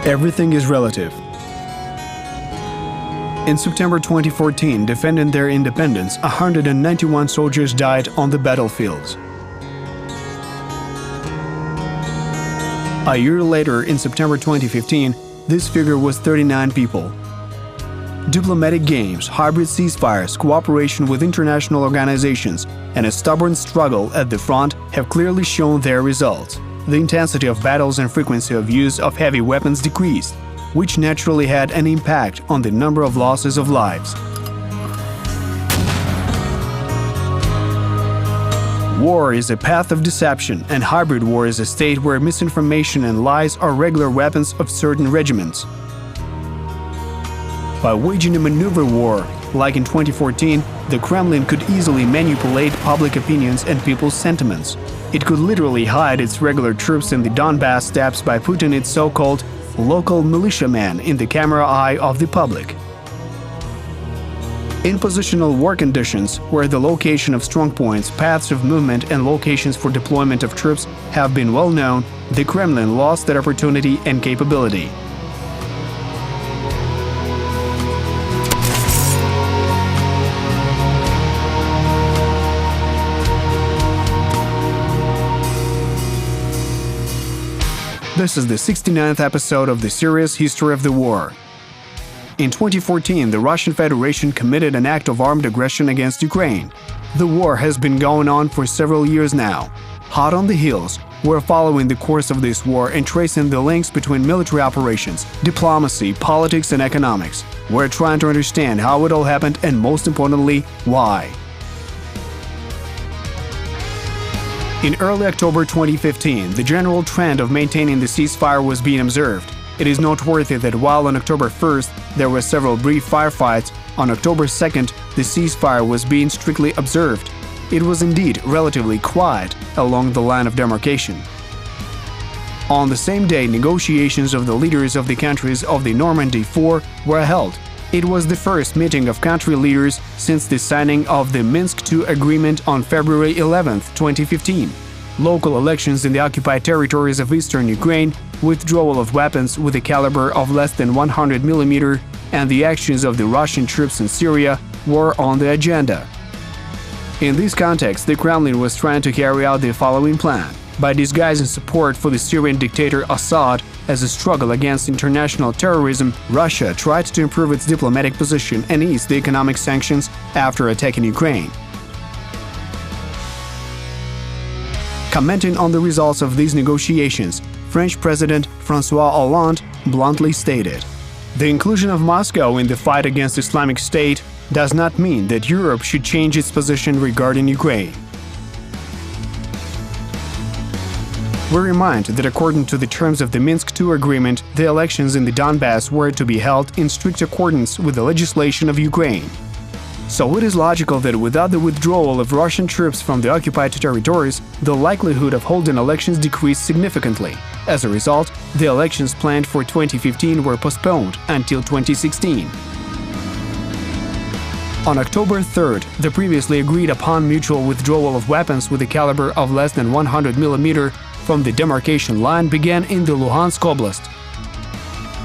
Everything is relative. In September 2014, defending their independence, 191 soldiers died on the battlefields. A year later, in September 2015, this figure was 39 people. Diplomatic games, hybrid ceasefires, cooperation with international organizations, and a stubborn struggle at the front have clearly shown their results. The intensity of battles and frequency of use of heavy weapons decreased, which naturally had an impact on the number of losses of lives. War is a path of deception, and hybrid war is a state where misinformation and lies are regular weapons of certain regiments. By waging a maneuver war, like in 2014, the Kremlin could easily manipulate public opinions and people's sentiments. It could literally hide its regular troops in the Donbass steppes by putting its so-called local militiamen in the camera eye of the public. In positional war conditions, where the location of strongpoints, paths of movement and locations for deployment of troops have been well known, the Kremlin lost that opportunity and capability. This is the 69th episode of the series History of the War. In 2014, the Russian Federation committed an act of armed aggression against Ukraine. The war has been going on for several years now. Hot on the heels, we're following the course of this war and tracing the links between military operations, diplomacy, politics, and economics. We're trying to understand how it all happened and, most importantly, why. In early October 2015, the general trend of maintaining the ceasefire was being observed. It is noteworthy that while on October 1st there were several brief firefights, on October 2nd the ceasefire was being strictly observed. It was indeed relatively quiet along the line of demarcation. On the same day, negotiations of the leaders of the countries of the Normandy 4 were held. It was the first meeting of country leaders since the signing of the Minsk II agreement on February 11, 2015. Local elections in the occupied territories of eastern Ukraine, withdrawal of weapons with a caliber of less than 100 mm, and the actions of the Russian troops in Syria were on the agenda. In this context, the Kremlin was trying to carry out the following plan. By disguising support for the Syrian dictator Assad as a struggle against international terrorism, Russia tried to improve its diplomatic position and ease the economic sanctions after attacking Ukraine. Commenting on the results of these negotiations, French President François Hollande bluntly stated, "The inclusion of Moscow in the fight against Islamic State does not mean that Europe should change its position regarding Ukraine." We remind that according to the terms of the Minsk II agreement, the elections in the Donbass were to be held in strict accordance with the legislation of Ukraine. So it is logical that without the withdrawal of Russian troops from the occupied territories, the likelihood of holding elections decreased significantly. As a result, the elections planned for 2015 were postponed until 2016. On October 3rd, the previously agreed-upon mutual withdrawal of weapons with a caliber of less than 100 mm from the demarcation line began in the Luhansk Oblast.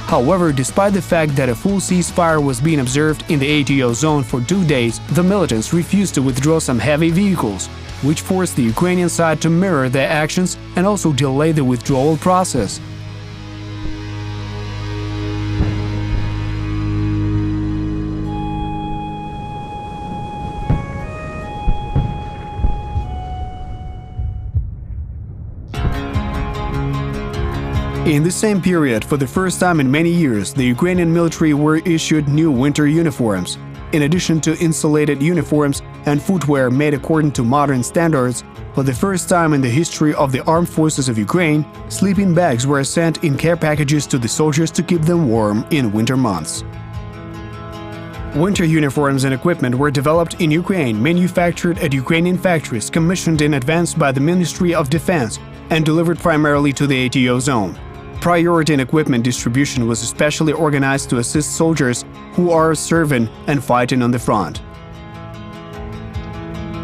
However, despite the fact that a full ceasefire was being observed in the ATO zone for 2 days, the militants refused to withdraw some heavy vehicles, which forced the Ukrainian side to mirror their actions and also delay the withdrawal process. In the same period, for the first time in many years, the Ukrainian military were issued new winter uniforms. In addition to insulated uniforms and footwear made according to modern standards, for the first time in the history of the armed forces of Ukraine, sleeping bags were sent in care packages to the soldiers to keep them warm in winter months. Winter uniforms and equipment were developed in Ukraine, manufactured at Ukrainian factories, commissioned in advance by the Ministry of Defense, and delivered primarily to the ATO zone. Priority in equipment distribution was especially organized to assist soldiers who are serving and fighting on the front.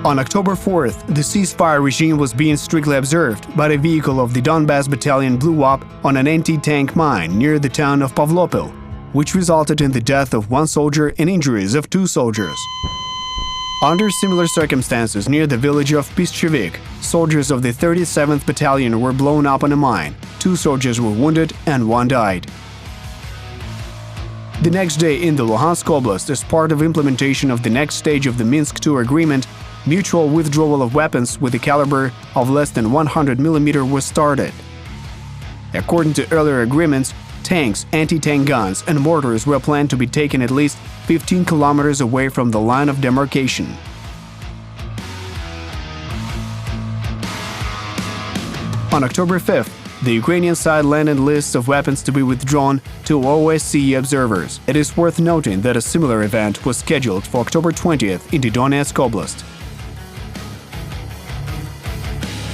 On October 4th, the ceasefire regime was being strictly observed, but a vehicle of the Donbass battalion blew up on an anti-tank mine near the town of Pavlopil, which resulted in the death of one soldier and injuries of 2 soldiers. Under similar circumstances near the village of Pischevik, soldiers of the 37th Battalion were blown up on a mine. 2 soldiers were wounded and 1 died. The next day in the Luhansk Oblast, as part of implementation of the next stage of the Minsk II agreement, mutual withdrawal of weapons with a caliber of less than 100 mm was started. According to earlier agreements, tanks, anti-tank guns and mortars were planned to be taken at least 15 kilometers away from the line of demarcation. On October 5th, the Ukrainian side landed lists of weapons to be withdrawn to OSCE observers. It is worth noting that a similar event was scheduled for October 20th in the Donetsk Oblast.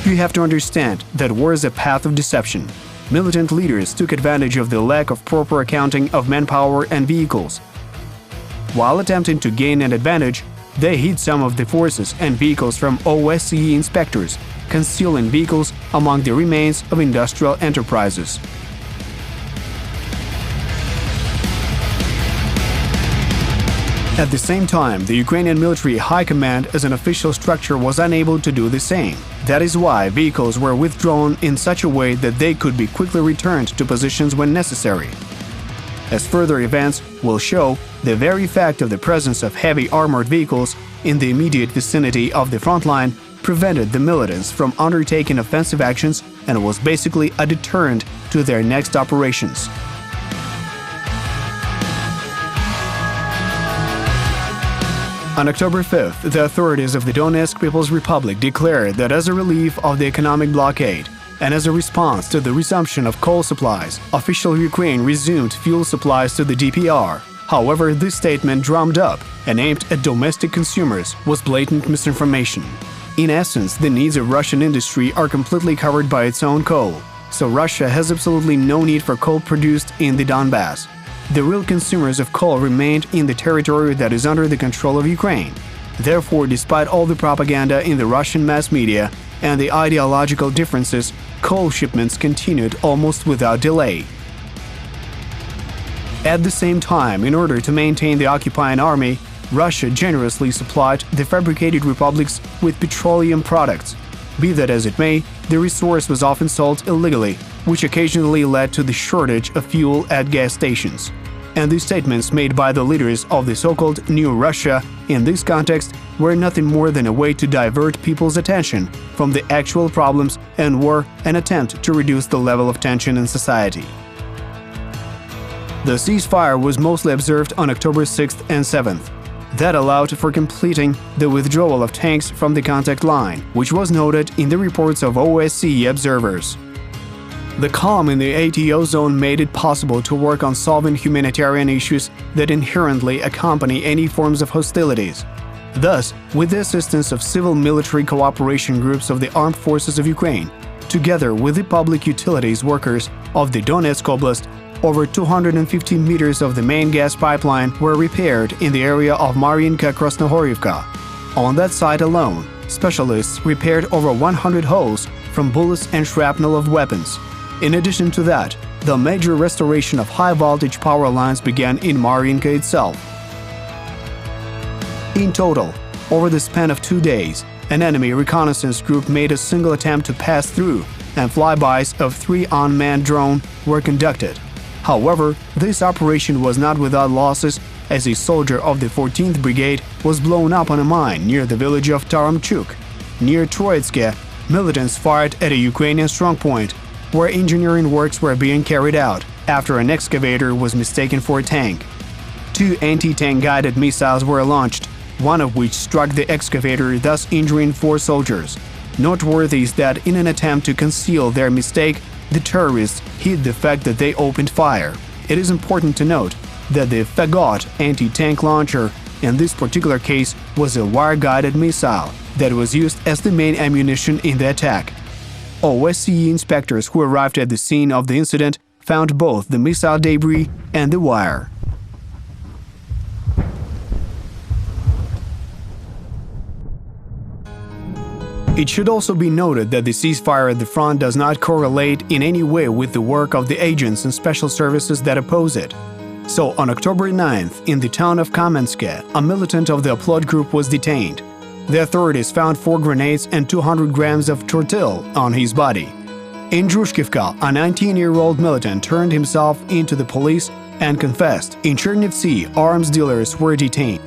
You have to understand that war is a path of deception. Militant leaders took advantage of the lack of proper accounting of manpower and vehicles. While attempting to gain an advantage, they hid some of the forces and vehicles from OSCE inspectors, concealing vehicles among the remains of industrial enterprises. At the same time, the Ukrainian military high command as an official structure was unable to do the same. That is why vehicles were withdrawn in such a way that they could be quickly returned to positions when necessary. As further events will show, the very fact of the presence of heavy armored vehicles in the immediate vicinity of the front line prevented the militants from undertaking offensive actions and was basically a deterrent to their next operations. On October 5th, the authorities of the Donetsk People's Republic declared that as a relief of the economic blockade and as a response to the resumption of coal supplies, official Ukraine resumed fuel supplies to the DPR. However, this statement drummed up and aimed at domestic consumers was blatant misinformation. In essence, the needs of Russian industry are completely covered by its own coal, so Russia has absolutely no need for coal produced in the Donbass. The real consumers of coal remained in the territory that is under the control of Ukraine. Therefore, despite all the propaganda in the Russian mass media and the ideological differences, coal shipments continued almost without delay. At the same time, in order to maintain the occupying army, Russia generously supplied the fabricated republics with petroleum products. Be that as it may, the resource was often sold illegally, which occasionally led to the shortage of fuel at gas stations. And the statements made by the leaders of the so-called New Russia in this context were nothing more than a way to divert people's attention from the actual problems and were an attempt to reduce the level of tension in society. The ceasefire was mostly observed on October 6th and 7th. That allowed for completing the withdrawal of tanks from the contact line, which was noted in the reports of OSCE observers. The calm in the ATO zone made it possible to work on solving humanitarian issues that inherently accompany any forms of hostilities. Thus, with the assistance of civil-military cooperation groups of the armed forces of Ukraine, together with the public utilities workers of the Donetsk Oblast, over 250 meters of the main gas pipeline were repaired in the area of Mariinka-Krasnohorivka. On that site alone, specialists repaired over 100 holes from bullets and shrapnel of weapons. In addition to that, the major restoration of high-voltage power lines began in Mariinka itself. In total, over the span of 2 days, an enemy reconnaissance group made a single attempt to pass through, and flybys of 3 unmanned drones were conducted. However, this operation was not without losses, as a soldier of the 14th Brigade was blown up on a mine near the village of Taramchuk. Near Troitske, militants fired at a Ukrainian strongpoint, where engineering works were being carried out after an excavator was mistaken for a tank. 2 anti-tank guided missiles were launched, one of which struck the excavator, thus injuring 4 soldiers. Noteworthy is that in an attempt to conceal their mistake, the terrorists hid the fact that they opened fire. It is important to note that the Fagot anti-tank launcher in this particular case was a wire-guided missile that was used as the main ammunition in the attack. OSCE inspectors who arrived at the scene of the incident found both the missile debris and the wire. It should also be noted that the ceasefire at the front does not correlate in any way with the work of the agents and special services that oppose it. So, on October 9th, in the town of Kamenske, a militant of the Oplot group was detained. The authorities found 4 grenades and 200 grams of tortyl on his body. In Drushkivka, a 19-year-old militant turned himself into the police and confessed. In Chernivtsi, arms dealers were detained.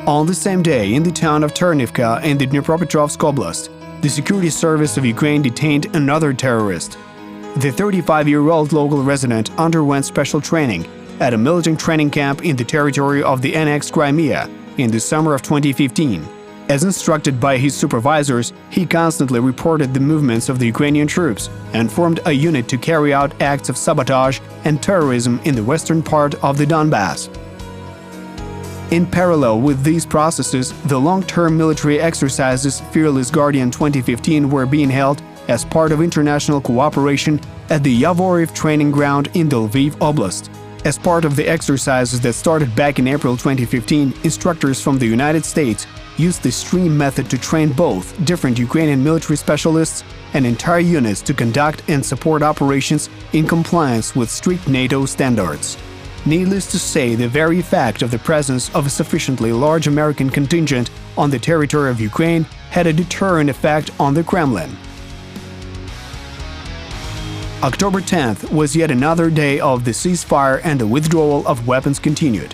On the same day, in the town of Ternivka in the Dnipropetrovsk Oblast, the Security Service of Ukraine detained another terrorist. The 35-year-old local resident underwent special training at a militant training camp in the territory of the annexed Crimea in the summer of 2015. As instructed by his supervisors, he constantly reported the movements of the Ukrainian troops and formed a unit to carry out acts of sabotage and terrorism in the western part of the Donbass. In parallel with these processes, the long-term military exercises Fearless Guardian 2015 were being held as part of international cooperation at the Yavoriv training ground in the Lviv Oblast. As part of the exercises that started back in April 2015, instructors from the United States used the stream method to train both different Ukrainian military specialists and entire units to conduct and support operations in compliance with strict NATO standards. Needless to say, the very fact of the presence of a sufficiently large American contingent on the territory of Ukraine had a deterrent effect on the Kremlin. October 10th was yet another day of the ceasefire, and the withdrawal of weapons continued.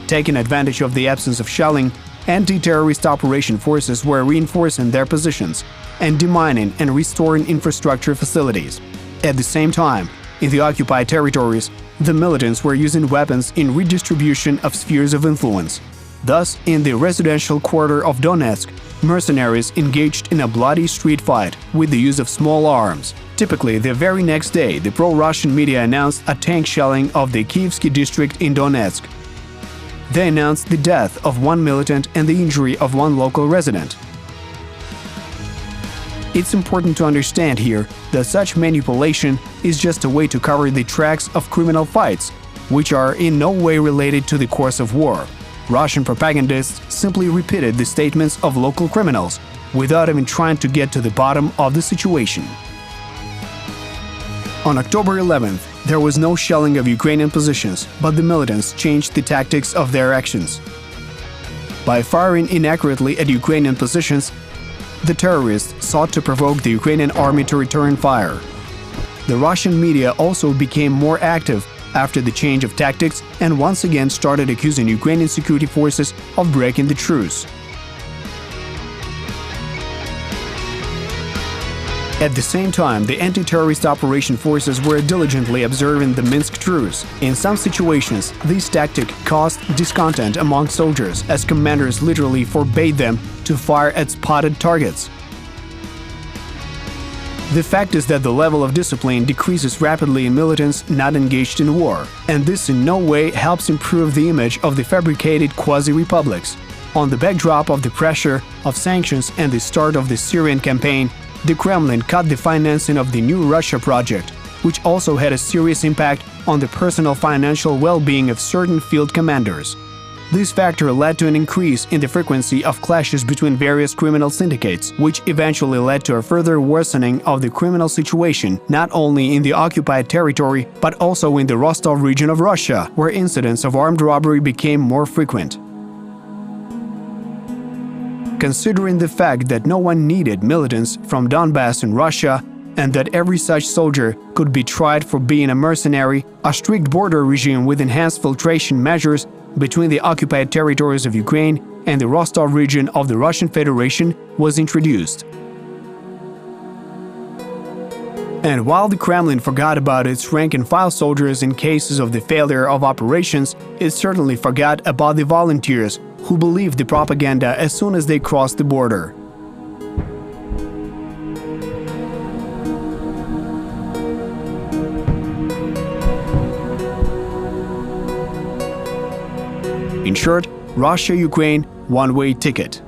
Taking advantage of the absence of shelling, anti-terrorist operation forces were reinforcing their positions and demining and restoring infrastructure facilities. At the same time, in the occupied territories, the militants were using weapons in redistribution of spheres of influence. Thus, in the residential quarter of Donetsk, mercenaries engaged in a bloody street fight with the use of small arms. Typically, the very next day, the pro-Russian media announced a tank shelling of the Kievsky district in Donetsk. They announced the death of 1 militant and the injury of 1 local resident. It's important to understand here that such manipulation is just a way to cover the tracks of criminal fights, which are in no way related to the course of war. Russian propagandists simply repeated the statements of local criminals without even trying to get to the bottom of the situation. On October 11th, there was no shelling of Ukrainian positions, but the militants changed the tactics of their actions. By firing inaccurately at Ukrainian positions, the terrorists sought to provoke the Ukrainian army to return fire. The Russian media also became more active after the change of tactics and once again started accusing Ukrainian security forces of breaking the truce. At the same time, the anti-terrorist operation forces were diligently observing the Minsk truce. In some situations, this tactic caused discontent among soldiers, as commanders literally forbade them to fire at spotted targets. The fact is that the level of discipline decreases rapidly in militants not engaged in war, and this in no way helps improve the image of the fabricated quasi-republics. On the backdrop of the pressure of sanctions and the start of the Syrian campaign, the Kremlin cut the financing of the New Russia project, which also had a serious impact on the personal financial well-being of certain field commanders. This factor led to an increase in the frequency of clashes between various criminal syndicates, which eventually led to a further worsening of the criminal situation not only in the occupied territory but also in the Rostov region of Russia, where incidents of armed robbery became more frequent. Considering the fact that no one needed militants from Donbass in Russia and that every such soldier could be tried for being a mercenary, a strict border regime with enhanced filtration measures between the occupied territories of Ukraine and the Rostov region of the Russian Federation was introduced. And while the Kremlin forgot about its rank-and-file soldiers in cases of the failure of operations, it certainly forgot about the volunteers who believed the propaganda as soon as they crossed the border. In short, Russia-Ukraine one-way ticket.